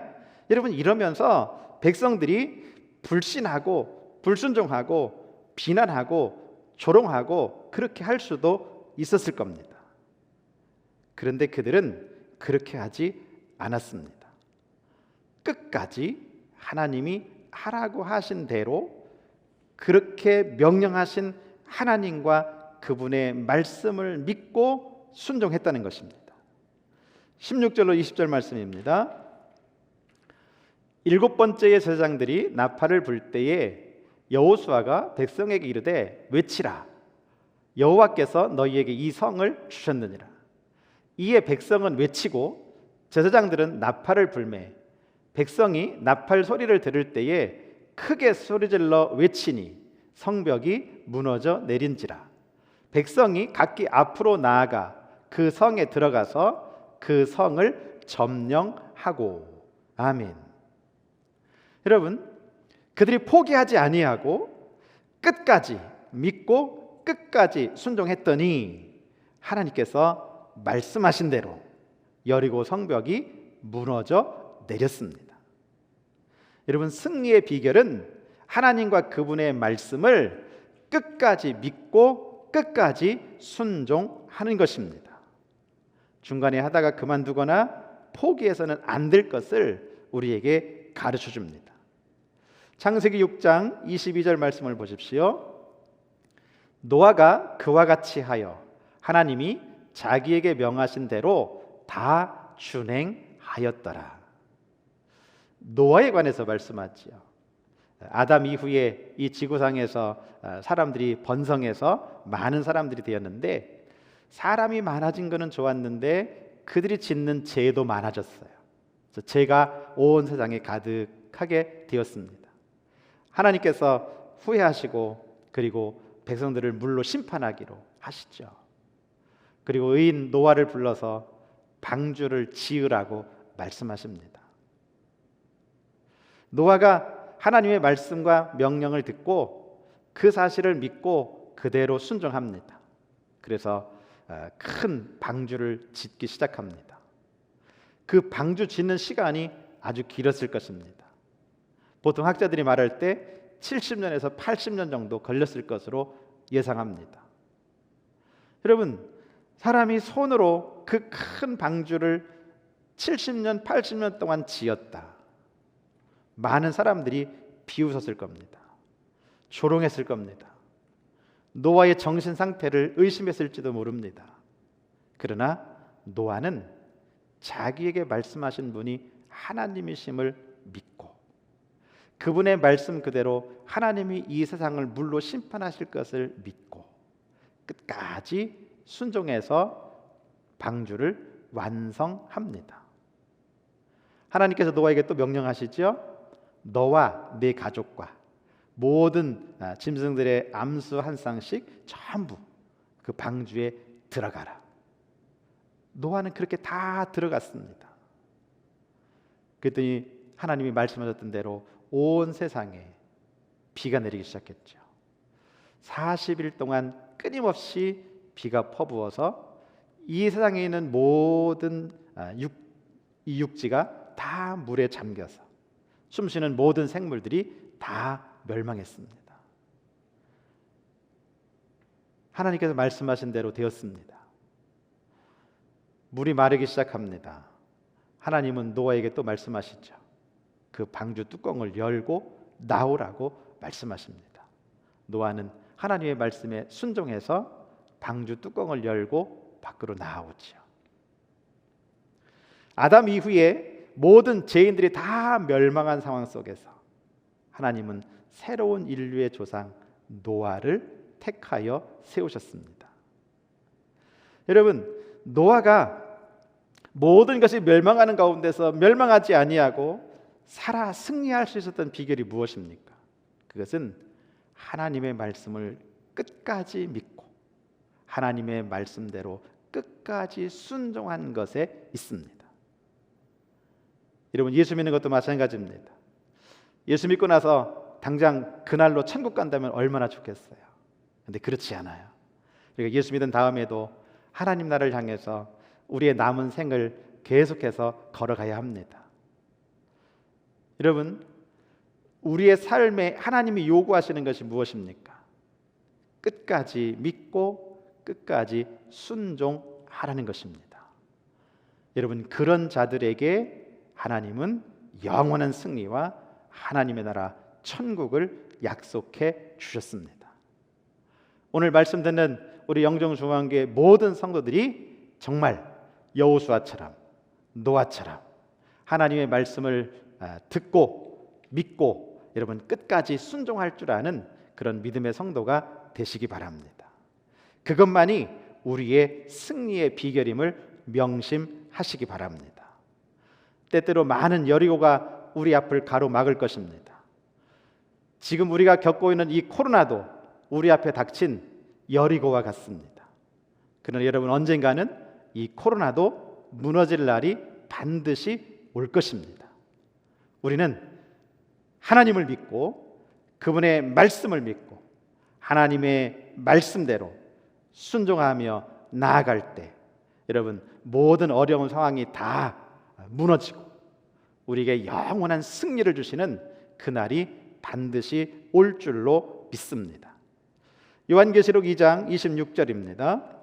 여러분, 이러면서 백성들이 불신하고 불순종하고 비난하고 조롱하고 그렇게 할 수도 있었을 겁니다. 그런데 그들은 그렇게 하지 않았습니다. 끝까지 하나님이 하라고 하신 대로 그렇게 명령하신 하나님과 그분의 말씀을 믿고 순종했다는 것입니다. 16절로 20절 말씀입니다. 7번째의 제사장들이 나팔을 불 때에 여호수아가 백성에게 이르되 외치라. 여호와께서 너희에게 이 성을 주셨느니라. 이에 백성은 외치고 제사장들은 나팔을 불매 백성이 나팔 소리를 들을 때에 크게 소리질러 외치니 성벽이 무너져 내린지라. 백성이 각기 앞으로 나아가 그 성에 들어가서 그 성을 점령하고. 아멘. 여러분, 그들이 포기하지 아니하고 끝까지 믿고 끝까지 순종했더니 하나님께서 말씀하신 대로 여리고 성벽이 무너져 내렸습니다. 여러분, 승리의 비결은 하나님과 그분의 말씀을 끝까지 믿고 끝까지 순종하는 것입니다. 중간에 하다가 그만두거나 포기해서는 안 될 것을 우리에게 가르쳐 줍니다. 창세기 6장 22절 말씀을 보십시오. 노아가 그와 같이 하여 하나님이 자기에게 명하신 대로 다 준행하였더라. 노아에 관해서 말씀하지요. 아담 이후에 이 지구상에서 사람들이 번성해서 많은 사람들이 되었는데, 사람이 많아진 것은 좋았는데 그들이 짓는 죄도 많아졌어요. 그래서 죄가 온 세상에 가득하게 되었습니다. 하나님께서 후회하시고 그리고 백성들을 물로 심판하기로 하시죠. 그리고 의인 노아를 불러서 방주를 지으라고 말씀하십니다. 노아가 하나님의 말씀과 명령을 듣고 그 사실을 믿고 그대로 순종합니다. 그래서 큰 방주를 짓기 시작합니다. 그 방주 짓는 시간이 아주 길었을 것입니다. 보통 학자들이 말할 때 70년에서 80년 정도 걸렸을 것으로 예상합니다. 여러분, 사람이 손으로 그 큰 방주를 70년, 80년 동안 지었다. 많은 사람들이 비웃었을 겁니다. 조롱했을 겁니다. 노아의 정신 상태를 의심했을지도 모릅니다. 그러나 노아는 자기에게 말씀하신 분이 하나님이심을 믿고 그분의 말씀 그대로 하나님이 이 세상을 물로 심판하실 것을 믿고 끝까지 순종해서 방주를 완성합니다. 하나님께서 노아에게 또 명령하시죠. 너와 네 가족과 모든 짐승들의 암수 한 쌍씩 전부 그 방주에 들어가라. 노아는 그렇게 다 들어갔습니다. 그랬더니 하나님이 말씀하셨던 대로 온 세상에 비가 내리기 시작했죠. 40일 동안 끊임없이 비가 퍼부어서 이 세상에 있는 모든 이 육지가 다 물에 잠겨서 숨쉬는 모든 생물들이 다 멸망했습니다. 하나님께서 말씀하신 대로 되었습니다. 물이 마르기 시작합니다. 하나님은 노아에게 또 말씀하시죠. 그 방주 뚜껑을 열고 나오라고 말씀하십니다. 노아는 하나님의 말씀에 순종해서 방주 뚜껑을 열고 밖으로 나오죠. 아담 이후에 모든 죄인들이 다 멸망한 상황 속에서 하나님은 새로운 인류의 조상 노아를 택하여 세우셨습니다. 여러분, 노아가 모든 것이 멸망하는 가운데서 멸망하지 아니하고 살아 승리할 수 있었던 비결이 무엇입니까? 그것은 하나님의 말씀을 끝까지 믿고 하나님의 말씀대로 끝까지 순종한 것에 있습니다. 여러분, 예수 믿는 것도 마찬가지입니다. 예수 믿고 나서 당장 그날로 천국 간다면 얼마나 좋겠어요. 근데 그렇지 않아요. 그러니까 예수 믿은 다음에도 하나님 나라를 향해서 우리의 남은 생을 계속해서 걸어가야 합니다. 여러분, 우리의 삶에 하나님이 요구하시는 것이 무엇입니까? 끝까지 믿고 끝까지 순종하라는 것입니다. 여러분, 그런 자들에게 하나님은 영원한 승리와 하나님의 나라 천국을 약속해 주셨습니다. 오늘 말씀 듣는 우리 영정중앙교회 모든 성도들이 정말 여호수아처럼 노아처럼 하나님의 말씀을 듣고 믿고 여러분 끝까지 순종할 줄 아는 그런 믿음의 성도가 되시기 바랍니다. 그것만이 우리의 승리의 비결임을 명심하시기 바랍니다. 때때로 많은 여리고가 우리 앞을 가로막을 것입니다. 지금 우리가 겪고 있는 이 코로나도 우리 앞에 닥친 여리고와 같습니다. 그러나 여러분, 언젠가는 이 코로나도 무너질 날이 반드시 올 것입니다. 우리는 하나님을 믿고 그분의 말씀을 믿고 하나님의 말씀대로 순종하며 나아갈 때 여러분, 모든 어려운 상황이 다 무너지고 우리에게 영원한 승리를 주시는 그날이 반드시 올 줄로 믿습니다. 요한계시록 2장 26절입니다.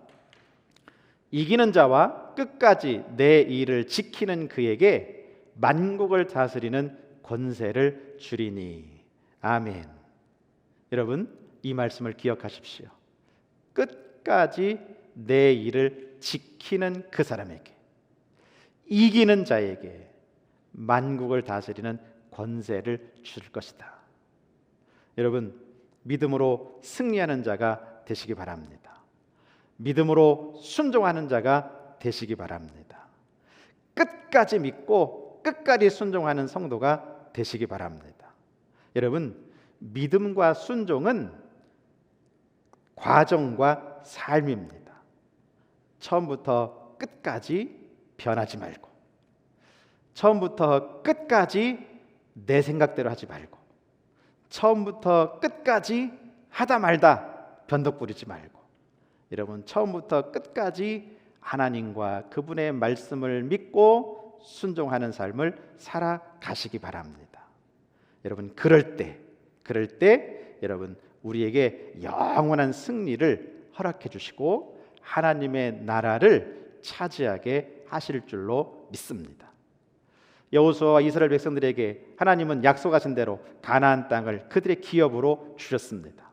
이기는 자와 끝까지 내 일을 지키는 그에게 만국을 다스리는 권세를 주리니. 아멘. 여러분, 이 말씀을 기억하십시오. 끝까지 내 일을 지키는 그 사람에게, 이기는 자에게 만국을 다스리는 권세를 줄 것이다. 여러분, 믿음으로 승리하는 자가 되시기 바랍니다. 믿음으로 순종하는 자가 되시기 바랍니다. 끝까지 믿고 끝까지 순종하는 성도가 되시기 바랍니다. 여러분, 믿음과 순종은 과정과 삶입니다. 처음부터 끝까지 변하지 말고, 처음부터 끝까지 내 생각대로 하지 말고, 처음부터 끝까지 하다 말다 변덕 부리지 말고, 여러분, 처음부터 끝까지 하나님과 그분의 말씀을 믿고 순종하는 삶을 살아가시기 바랍니다. 여러분, 그럴 때 여러분, 우리에게 영원한 승리를 허락해 주시고 하나님의 나라를 차지하게 하실 줄로 믿습니다. 여호수아와 이스라엘 백성들에게 하나님은 약속하신 대로 가나안 땅을 그들의 기업으로 주셨습니다.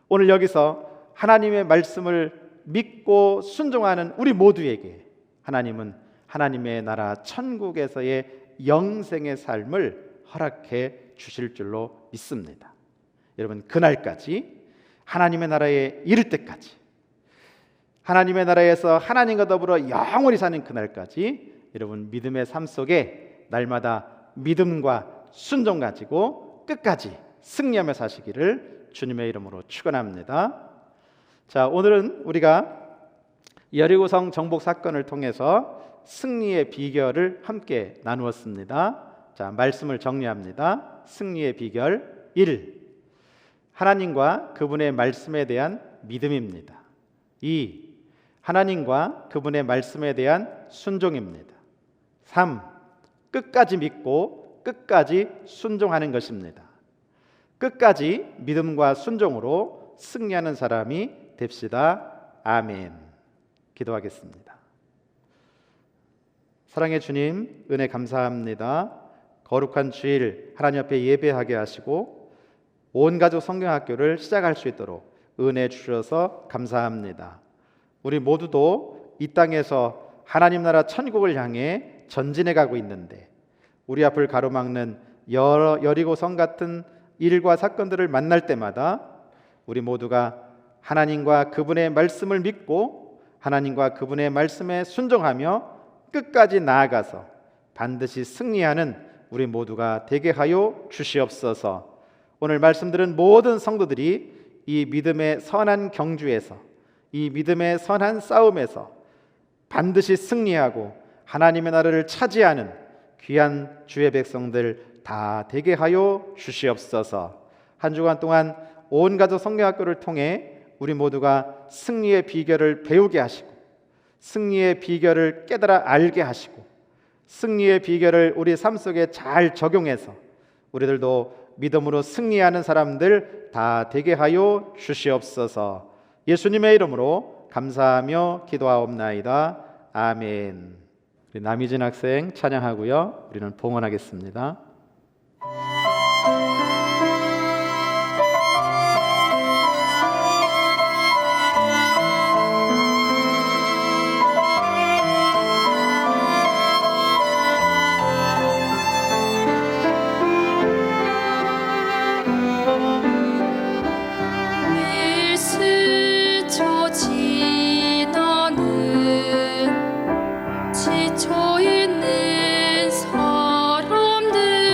오늘 여기서 하나님의 말씀을 믿고 순종하는 우리 모두에게 하나님은 하나님의 나라 천국에서의 영생의 삶을 허락해 주실 줄로 믿습니다. 여러분, 그날까지 하나님의 나라에 이를 때까지, 하나님의 나라에서 하나님과 더불어 영원히 사는 그날까지 여러분, 믿음의 삶 속에 날마다 믿음과 순종 가지고 끝까지 승리하며 사시기를 주님의 이름으로 축원합니다. 자, 오늘은 우리가 여리고성 정복 사건을 통해서 승리의 비결을 함께 나누었습니다. 자, 말씀을 정리합니다. 승리의 비결 1. 하나님과 그분의 말씀에 대한 믿음입니다. 2. 하나님과 그분의 말씀에 대한 순종입니다. 3. 끝까지 믿고 끝까지 순종하는 것입니다. 끝까지 믿음과 순종으로 승리하는 사람이 됩시다. 아멘. 기도하겠습니다. 사랑의 주님, 은혜 감사합니다. 거룩한 주일 하나님 앞에 예배하게 하시고 온 가족 성경학교를 시작할 수 있도록 은혜 주셔서 감사합니다. 우리 모두도 이 땅에서 하나님 나라 천국을 향해 전진해 가고 있는데 우리 앞을 가로막는 여리고성 같은 일과 사건들을 만날 때마다 우리 모두가 하나님과 그분의 말씀을 믿고 하나님과 그분의 말씀에 순종하며 끝까지 나아가서 반드시 승리하는 우리 모두가 되게 하여 주시옵소서. 오늘 말씀드린 모든 성도들이 이 믿음의 선한 경주에서, 이 믿음의 선한 싸움에서 반드시 승리하고 하나님의 나라를 차지하는 귀한 주의 백성들 다 되게 하여 주시옵소서. 한 주간 동안 온 가족 성경학교를 통해 우리 모두가 승리의 비결을 배우게 하시고, 승리의 비결을 깨달아 알게 하시고, 승리의 비결을 우리 삶 속에 잘 적용해서 우리들도 믿음으로 승리하는 사람들 다 되게 하여 주시옵소서. 예수님의 이름으로 감사하며 기도하옵나이다. 아멘. 우리 남희진 학생 찬양하고요, 우리는 봉헌하겠습니다. 지쳐 있는 사람들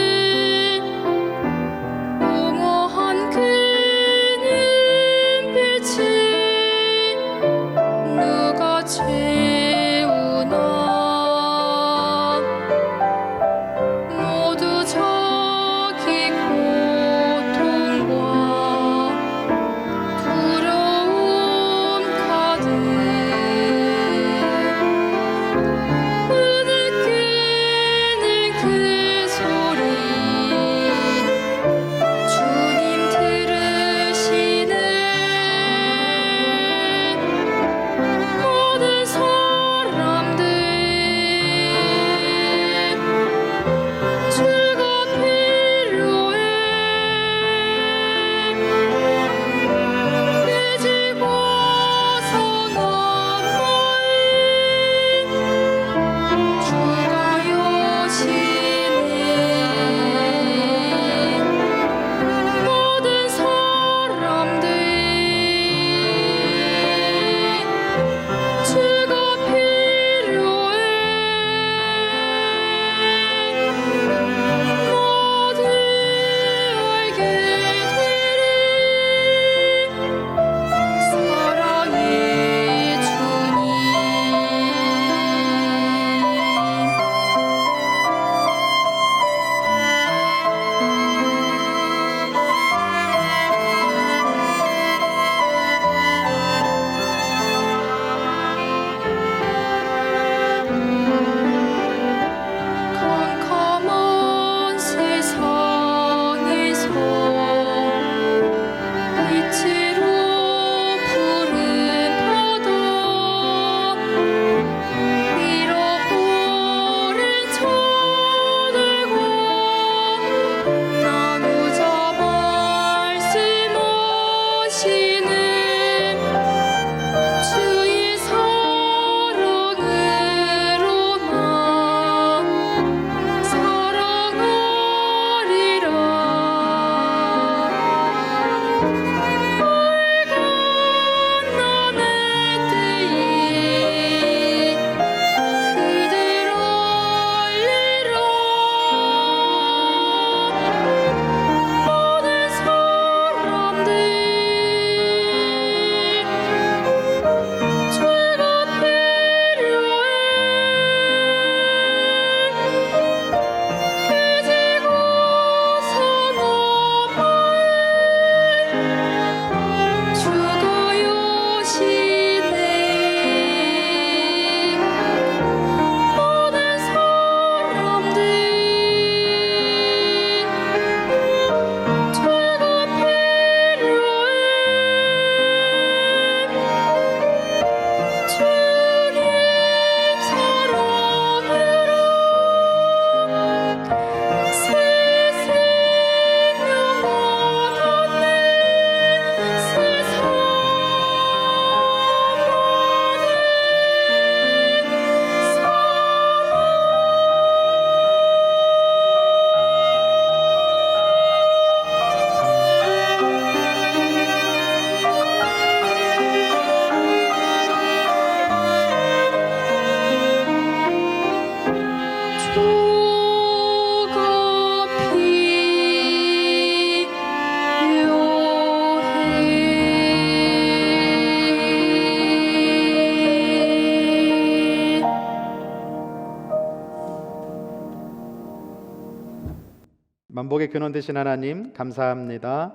만복의 근원 되신 하나님 감사합니다.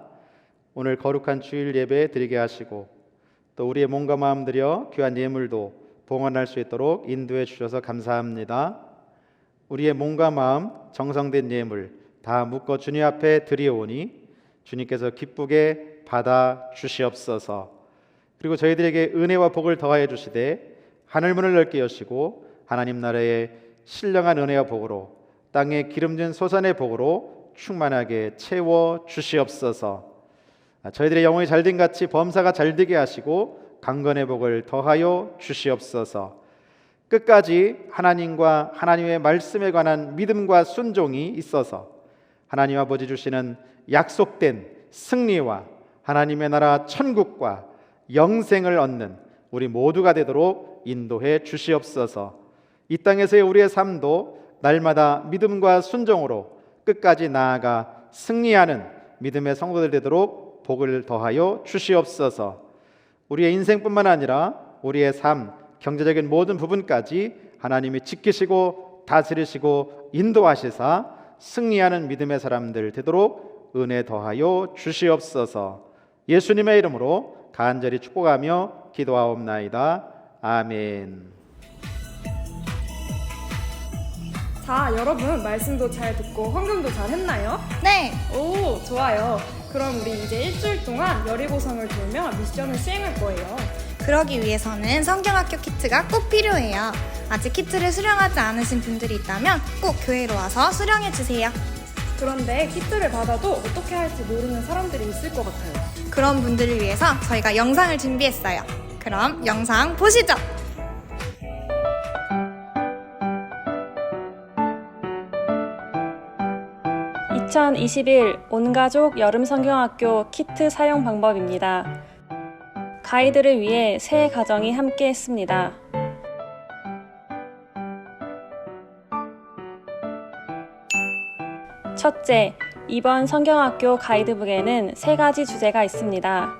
오늘 거룩한 주일 예배 드리게 하시고 또 우리의 몸과 마음 들여 귀한 예물도 봉헌할 수 있도록 인도해 주셔서 감사합니다. 우리의 몸과 마음 정성된 예물 다 묶어 주님 앞에 드리오니 주님께서 기쁘게 받아 주시옵소서. 그리고 저희들에게 은혜와 복을 더하여 주시되 하늘문을 넓게 여시고 하나님 나라의 신령한 은혜와 복으로 땅에 기름진 소산의 복으로 충만하게 채워 주시옵소서. 저희들의 영혼이 잘된 같이 범사가 잘되게 하시고 강건의 복을 더하여 주시옵소서. 끝까지 하나님과 하나님의 말씀에 관한 믿음과 순종이 있어서 하나님 아버지 주시는 약속된 승리와 하나님의 나라 천국과 영생을 얻는 우리 모두가 되도록 인도해 주시옵소서. 이 땅에서의 우리의 삶도 날마다 믿음과 순종으로 끝까지 나아가 승리하는 믿음의 성도들 되도록 복을 더하여 주시옵소서. 우리의 인생뿐만 아니라 우리의 삶, 경제적인 모든 부분까지 하나님이 지키시고 다스리시고 인도하시사 승리하는 믿음의 사람들 되도록 은혜 더하여 주시옵소서. 예수님의 이름으로 간절히 축복하며 기도하옵나이다. 아멘. 자, 여러분 말씀도 잘 듣고 헌금도 잘 했나요? 네. 오, 좋아요. 그럼 우리 이제 일주일 동안 여리고성을 돌며 미션을 수행할 거예요. 그러기 위해서는 성경학교 키트가 꼭 필요해요. 아직 키트를 수령하지 않으신 분들이 있다면 꼭 교회로 와서 수령해 주세요. 그런데 키트를 받아도 어떻게 할지 모르는 사람들이 있을 것 같아요. 그런 분들을 위해서 저희가 영상을 준비했어요. 그럼 영상 보시죠. (2021) 온가족 여름성경학교 키트 사용 방법입니다. 가이드를 위해 세 가정이 함께 했습니다. 첫째, 이번 성경학교 가이드북에는 3가지 주제가 있습니다.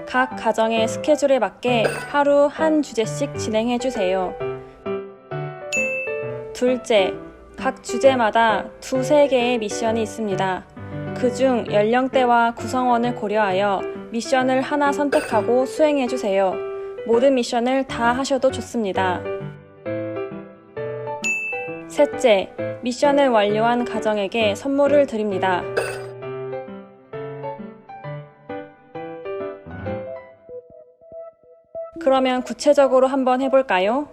각 가정의 스케줄에 맞게 하루 한 주제씩 진행해 주세요. 둘째, 각 주제마다 2-3개의 미션이 있습니다. 그중 연령대와 구성원을 고려하여 미션을 하나 선택하고 수행해 주세요. 모든 미션을 다 하셔도 좋습니다. 셋째, 미션을 완료한 가정에게 선물을 드립니다. 그러면 구체적으로 한번 해볼까요?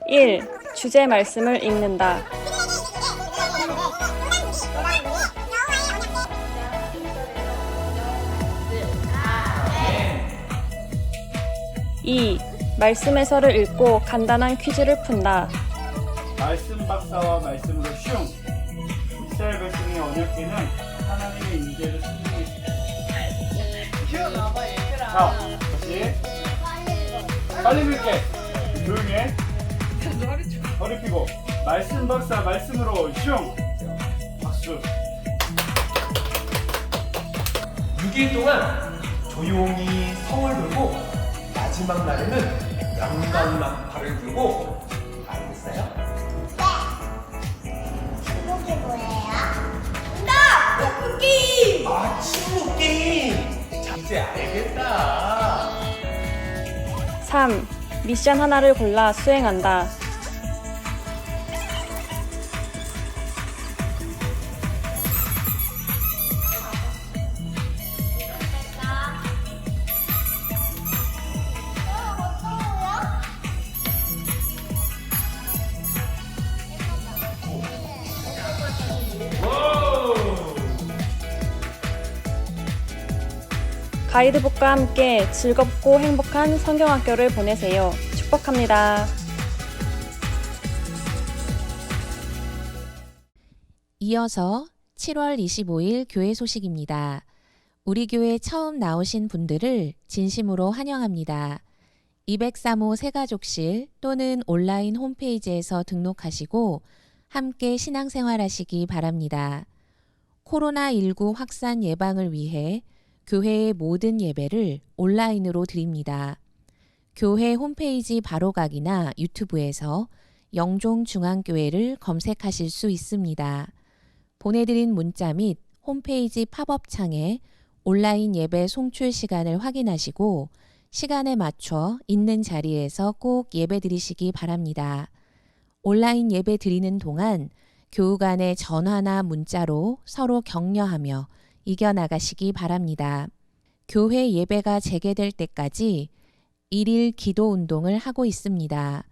1. 주제 말씀을 읽는다. 2. 말씀 해설을 읽고 간단한 퀴즈를 푼다. 말씀 박사와 말씀으로 슝! 이스라엘 백성의 언약궤는 하나님의 임재를 상징했습니다. 자, 다시 빨리 읽게! 조용해! 허리 펴고 말씀 박사 말씀으로 슝! 박수! 6일 동안 조용히 성을 돌고 마지막 날에는 양강나팔을 불고 알겠어요? 이게 뭐예요? 정답! 덕후 게임! 아, 친구 게임! 자, 이제 알겠다. 3. 미션 하나를 골라 수행한다. 가이드북과 함께 즐겁고 행복한 성경학교를 보내세요. 축복합니다. 이어서 7월 25일 교회 소식입니다. 우리 교회 처음 나오신 분들을 진심으로 환영합니다. 203호 새가족실 또는 온라인 홈페이지에서 등록하시고 함께 신앙생활하시기 바랍니다. 코로나19 확산 예방을 위해 교회의 모든 예배를 온라인으로 드립니다. 교회 홈페이지 바로가기나 유튜브에서 영종중앙교회를 검색하실 수 있습니다. 보내드린 문자 및 홈페이지 팝업 창에 온라인 예배 송출 시간을 확인하시고 시간에 맞춰 있는 자리에서 꼭 예배 드리시기 바랍니다. 온라인 예배 드리는 동안 교우 간의 전화나 문자로 서로 격려하며 이겨나가시기 바랍니다. 교회 예배가 재개될 때까지 1일 기도 운동을 하고 있습니다.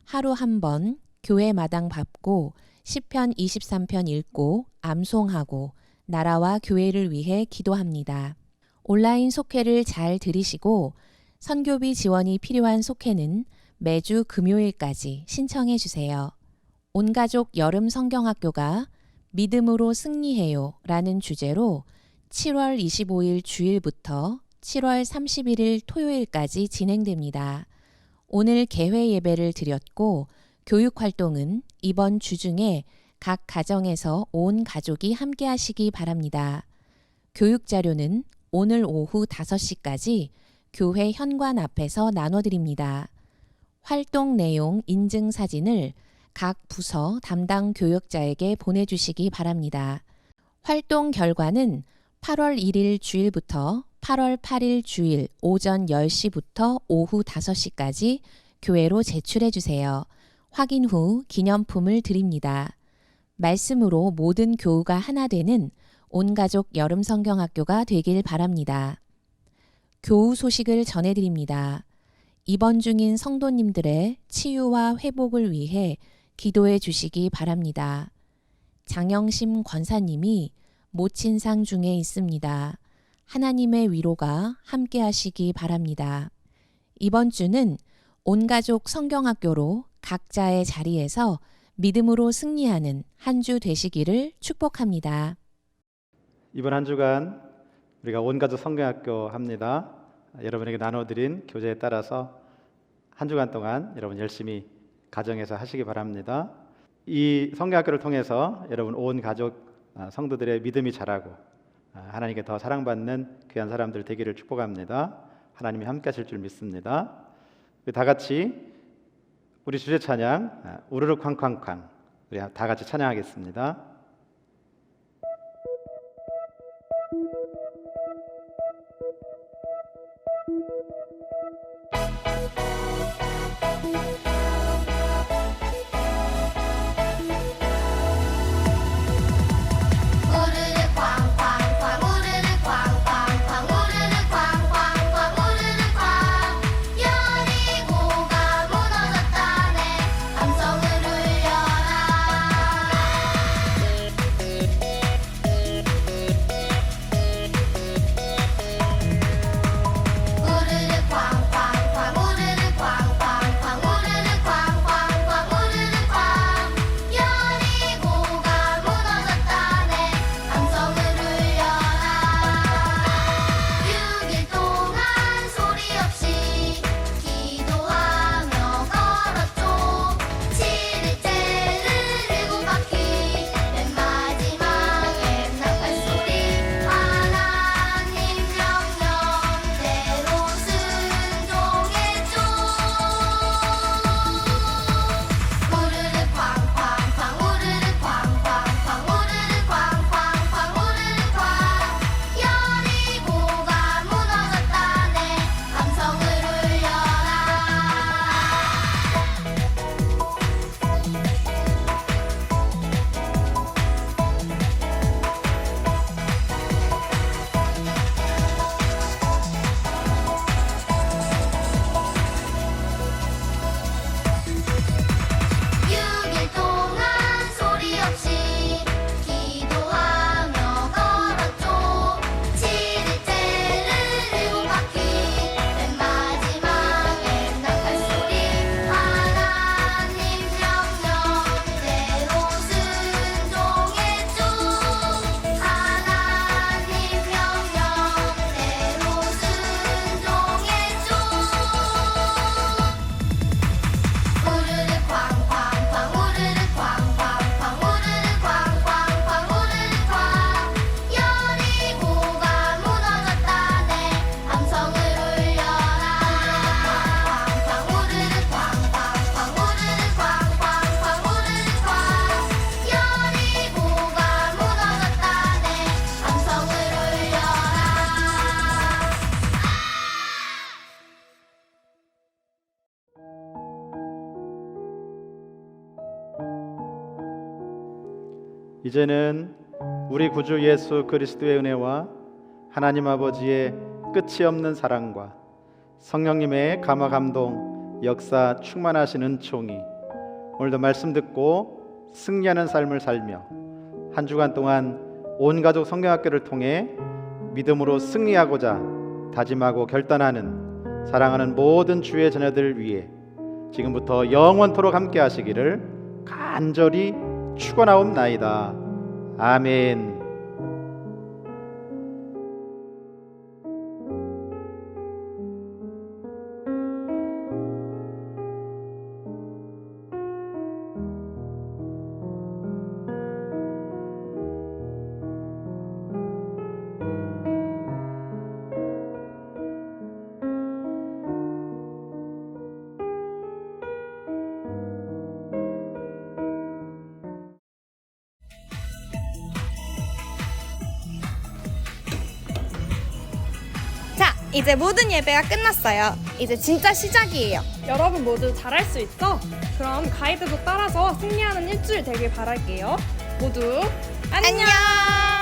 하루 한 번 교회 마당 밟고 시편 23편 읽고 암송하고 나라와 교회를 위해 기도합니다. 온라인 속회를 잘 들으시고 선교비 지원이 필요한 속회는 매주 금요일까지 신청해 주세요. 온가족 여름 성경학교가 믿음으로 승리해요 라는 주제로 7월 25일 주일부터 7월 31일 토요일까지 진행됩니다. 오늘 개회 예배를 드렸고 교육활동은 이번 주 중에 각 가정에서 온 가족이 함께 하시기 바랍니다. 교육자료는 오늘 오후 5시까지 교회 현관 앞에서 나눠드립니다. 활동 내용 인증 사진을 각 부서 담당 교역자에게 보내주시기 바랍니다. 활동 결과는 8월 1일 주일부터 8월 8일 주일 오전 10시부터 오후 5시까지 교회로 제출해 주세요. 확인 후 기념품을 드립니다. 말씀으로 모든 교우가 하나 되는 온가족 여름성경학교가 되길 바랍니다. 교우 소식을 전해드립니다. 입원 중인 성도님들의 치유와 회복을 위해 기도해 주시기 바랍니다. 장영심 권사님이 모친상 중에 있습니다. 하나님의 위로가 함께 하시기 바랍니다. 이번 주는 온가족 성경학교로 각자의 자리에서 믿음으로 승리하는 한 주 되시기를 축복합니다. 이번 한 주간 우리가 온가족 성경학교 합니다. 여러분에게 나눠드린 교재에 따라서 한 주간 동안 여러분 열심히 가정에서 하시기 바랍니다. 이 성경학교를 통해서 여러분 온 가족 성도들의 믿음이 자라고 하나님께 더 사랑받는 귀한 사람들 되기를 축복합니다. 하나님이 함께 하실 줄 믿습니다. 다 같이 우리 주제 찬양 우르르 쾅쾅쾅 우리 다 같이 찬양하겠습니다. 우르르 이제는 우리 구주 예수 그리스도의 은혜와 하나님 아버지의 끝이 없는 사랑과 성령님의 감화 감동 역사 충만하신 은총이 오늘도 말씀 듣고 승리하는 삶을 살며 한 주간 동안 온 가족 성경학교를 통해 믿음으로 승리하고자 다짐하고 결단하는 사랑하는 모든 주의 자녀들 위해 지금부터 영원토록 함께 하시기를 간절히 축원하옵나이다. 아멘. 자, 이제 모든 예배가 끝났어요. 이제 진짜 시작이에요. 여러분 모두 잘할 수 있어? 그럼 가이드북 따라서 승리하는 일주일 되길 바랄게요. 모두 안녕!